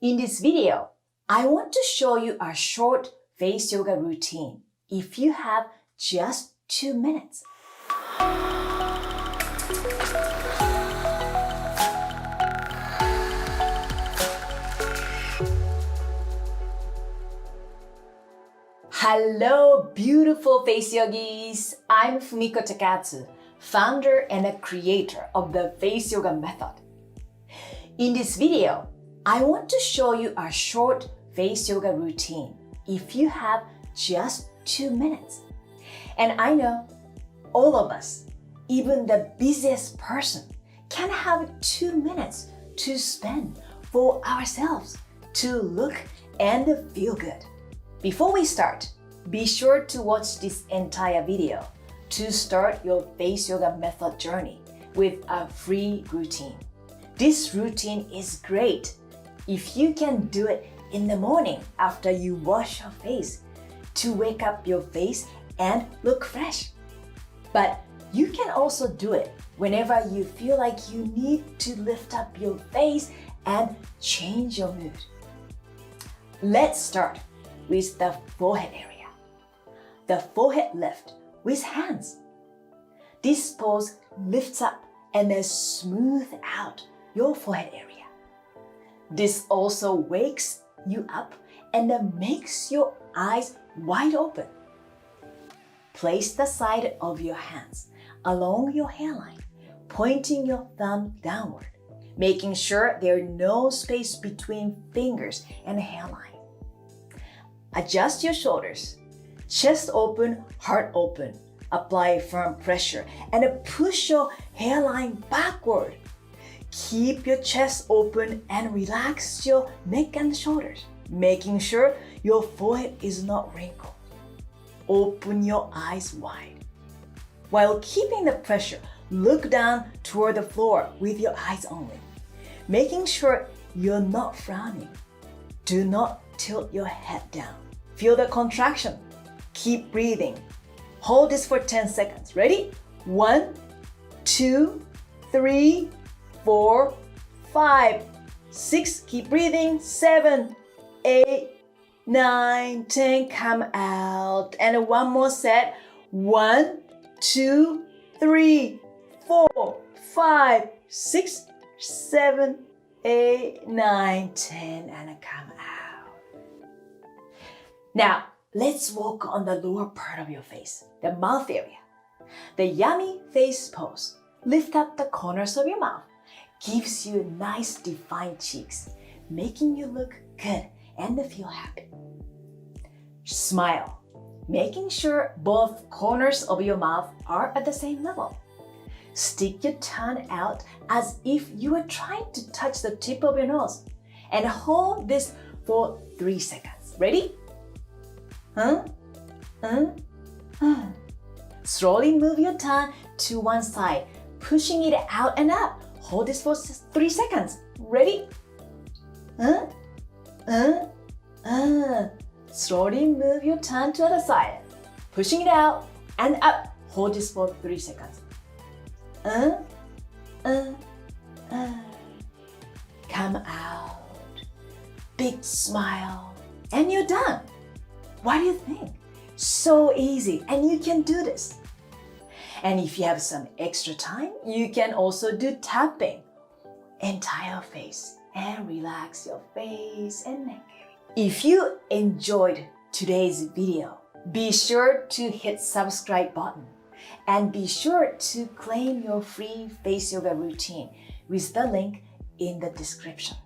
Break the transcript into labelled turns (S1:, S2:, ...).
S1: In this video, I want to show you a short face yoga routine if you have just 2 minutes. Hello, beautiful face yogis! I'm Fumiko Takatsu, founder and a creator of the face yoga method. In this video, I want to show you a short face yoga routine if you have just 2 minutes. And I know all of us, even the busiest person, can have 2 minutes to spend for ourselves to look and feel good. Before we start, be sure to watch this entire video to start your face yoga method journey with a free routine. This routine is great if you can do it in the morning after you wash your face to wake up your face and look fresh. But you can also do it whenever you feel like you need to lift up your face and change your mood. Let's start with the forehead area. The forehead lift with hands. This pose lifts up and then smooths out your forehead area. This also wakes you up and then makes your eyes wide open. Place the side of your hands along your hairline, pointing your thumb downward, making sure there's no space between fingers and hairline. Adjust your shoulders, chest open, heart open. Apply firm pressure and push your hairline backward. Keep your chest open and relax your neck and shoulders, making sure your forehead is not wrinkled. Open your eyes wide. While keeping the pressure, look down toward the floor with your eyes only, making sure you're not frowning. Do not tilt your head down. Feel the contraction. Keep breathing. Hold this for 10 seconds. Ready? 1, 2, 3, 4, 5, 6. Keep breathing. 7, 8, 9, 10. Come out. And one more set. 1, 2, 3, 4, 5, 6, 7, 8, 9, 10. And come out. Now, let's work on the lower part of your face, the mouth area. The yummy face pose. Lift up the corners of your mouth. Gives you nice defined cheeks, making you look good and feel happy. Smile, making sure both corners of your mouth are at the same level. Stick your tongue out as if you were trying to touch the tip of your nose and hold this for 3 seconds. Ready? Slowly move your tongue to one side, pushing it out and up. Hold this for 3 seconds. Ready? Slowly move your tongue to the other side, pushing it out and up. Hold this for 3 seconds. Come out. Big smile. And you're done. What do you think? So easy, and you can do this. And if you have some extra time, you can also do tapping entire face and relax your face and neck area. If you enjoyed today's video, be sure to hit subscribe button and be sure to claim your free face yoga routine with the link in the description.